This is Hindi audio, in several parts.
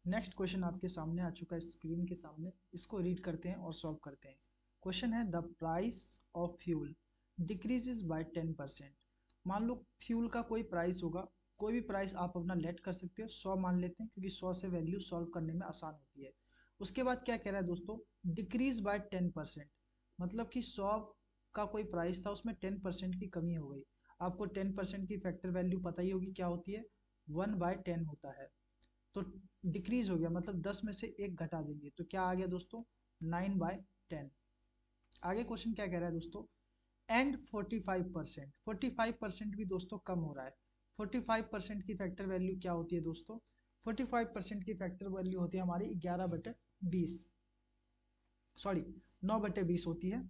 नेक्स्ट क्वेश्चन आपके सामने आ चुका है स्क्रीन के सामने, इसको रीड करते हैं और सॉल्व करते हैं। क्वेश्चन है the price of fuel decreases bye 10%। मान लो फ्यूल का कोई प्राइस होगा, कोई भी प्राइस आप अपना लेट कर सकते हो, 100 मान लेते हैं क्योंकि 100 से वैल्यू सॉल्व करने में आसान होती है। उसके बाद क्या कह रहा है दोस्तों, डिक्रीज बाय 10%, मतलब कि 100 का कोई प्राइस था उसमें 10% की कमी हो गई। आपको 10% की फैक्टर वैल्यू पता ही होगी क्या होती है, 1/10 होता है। तो डिक्रीज हो गया मतलब 10 में से एक घटा देंगे तो क्या आ गया दोस्तों, 9/10। आगे क्वेश्चन क्या कह रहा है दोस्तों, एंड 45%, 45% भी दोस्तों कम हो रहा है। 45% की फैक्टर वैल्यू क्या होती है दोस्तों, 45% की फैक्टर वैल्यू होती है हमारी 11/20, सॉरी 9/20 होती है।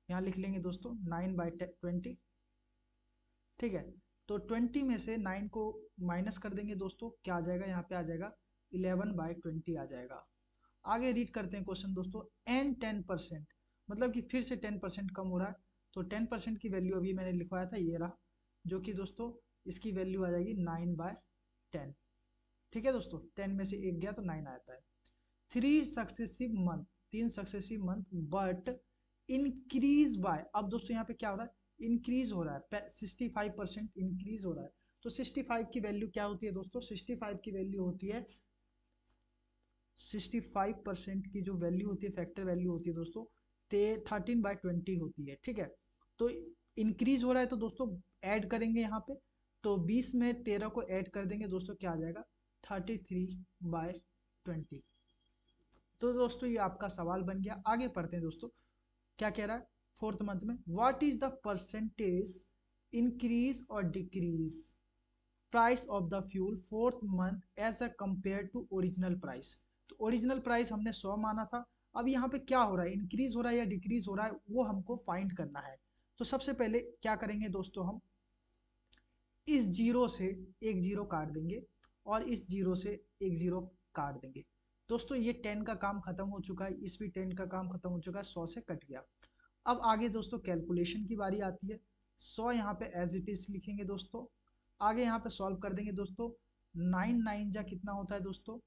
यहाँ लिख लेंगे दोस्तों 9/20, ठीक है। तो 20 में से 9 को माइनस कर देंगे दोस्तों, क्या आ जाएगा, यहाँ पे आ जाएगा 11/20 आ जाएगा। आगे रीड करते हैं क्वेश्चन दोस्तों, एन 10%, मतलब कि फिर से 10% कम हो रहा है। तो 10% की वैल्यू अभी मैंने लिखवाया था, ये रहा, जो कि दोस्तों इसकी वैल्यू आ जाएगी 9/10। ठीक है दोस्तों, 10 में से एक गया तो 9 आता है। 3 successive month, 3 successive month, but increase by, अब दोस्तों यहाँ पे क्या हो रहा है, इंक्रीज हो रहा है, 65% इंक्रीज हो रहा है। तो 65 की वैल्यू क्या होती है दोस्तों, 65 की वैल्यू होती है, 65% की जो वैल्यू होती है, फैक्टर वैल्यू होती है दोस्तों 13/20 होती है। ठीक है, तो इंक्रीज हो रहा है तो दोस्तों ऐड करेंगे यहाँ पे, तो 20 में 13 को ऐड कर देंगे दोस्तों, क्या आ जाएगा 33/20। तो दोस्तों ये आपका सवाल बन गया। आगे पढ़ते हैं दोस्तों, क्या कह रहा है, फोर्थ मंथ में what is the percentage increase और decrease price of the fuel fourth month as a compare to original price. तो ओरिजिनल प्राइस हमने 100 माना था, अब यहाँ पे क्या हो रहा है, इंक्रीज हो रहा है या डिक्रीज हो रहा है, वो हमको फाइंड करना है। तो सबसे पहले क्या करेंगे दोस्तों, हम इस जीरो से एक जीरो काट देंगे और इस जीरो से एक जीरो काट देंगे। दोस्तों ये 10 का काम खत्म हो चुका है, इस भी 10 का काम खत्म हो चुका है, 100 से कट गया। अब आगे दोस्तों कैलकुलेशन की बारी आती है। 100 यहाँ पे एज इट इज लिखेंगे दोस्तों, आगे यहाँ पे सॉल्व कर देंगे दोस्तों। 9 9 जा कितना होता है दोस्तों,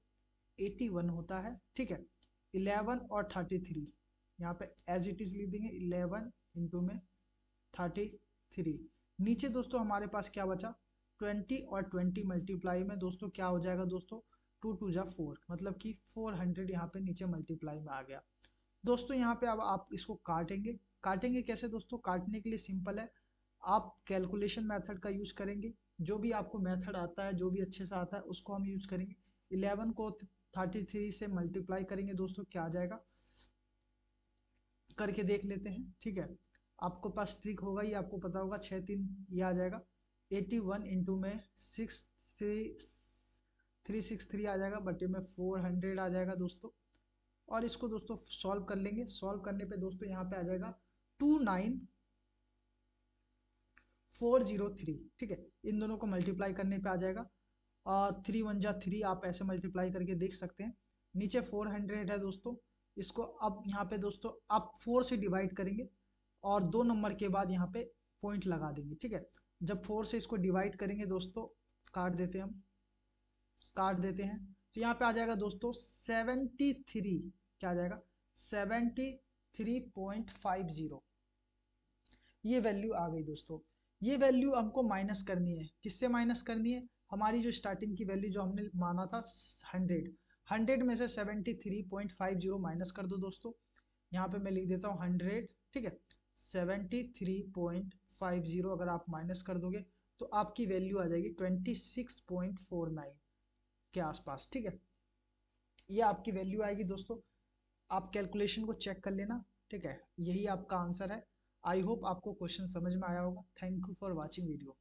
81 होता है। ठीक है, 11 और 33 यहाँ पे एज इट इज लिख देंगे, 11 इंटू में 33। नीचे दोस्तों हमारे पास क्या बचा, 20 और 20 मल्टीप्लाई में दोस्तों क्या हो जाएगा दोस्तों, 2 2 जा 4, मतलब कि 400 यहाँ पे नीचे मल्टीप्लाई में आ गया। दोस्तों यहाँ पे अब आप इसको काटेंगे, काटेंगे कैसे दोस्तों, काटने के लिए सिंपल है, आप कैलकुलेशन मेथड का यूज करेंगे। जो भी आपको मेथड आता है, जो भी अच्छे से आता है उसको हम यूज करेंगे। 11 को 33 से मल्टीप्लाई करेंगे दोस्तों, क्या आ जाएगा, करके देख लेते हैं। ठीक है, आपको पास ट्रिक होगा, ये आपको पता होगा, 6 3 ये आ जाएगा। 81 इंटू में 363 आ जाएगा, बटे में 400 आ जाएगा दोस्तों। और इसको दोस्तों सॉल्व कर लेंगे, सॉल्व करने पे दोस्तों यहाँ पे आ जाएगा 29403। ठीक है, इन दोनों को मल्टीप्लाई करने पे आ जाएगा 3 1 जा 3, आप ऐसे मल्टीप्लाई करके देख सकते हैं। नीचे 400 है दोस्तों, इसको अब यहाँ पे दोस्तों आप 4 से डिवाइड करेंगे और 2 नंबर के बाद यहाँ पे पॉइंट लगा देंगे। ठीक है, जब 4 से इसको डिवाइड करेंगे दोस्तों, काट देते हैं हम, काट देते हैं, तो यहाँ पे आ जाएगा दोस्तों 73, क्या आ जाएगा 73.50। ये वैल्यू आ गई दोस्तों। ये वैल्यू हमको माइनस करनी है, किससे माइनस करनी है, हमारी जो स्टार्टिंग की वैल्यू जो हमने माना था 100, 100 में से 73.50 माइनस कर दो दोस्तों। यहाँ पे मैं लिख देता हूँ 100, ठीक है, 73.50 अगर आप माइनस कर दोगे तो आपकी वैल्यू आ जाएगी 26.49 के आसपास। ठीक है, ये आपकी वैल्यू आएगी दोस्तों, आप कैलकुलेशन को चेक कर लेना। ठीक है, यही आपका आंसर है। आई होप आपको क्वेश्चन समझ में आया होगा। Thank you for watching video.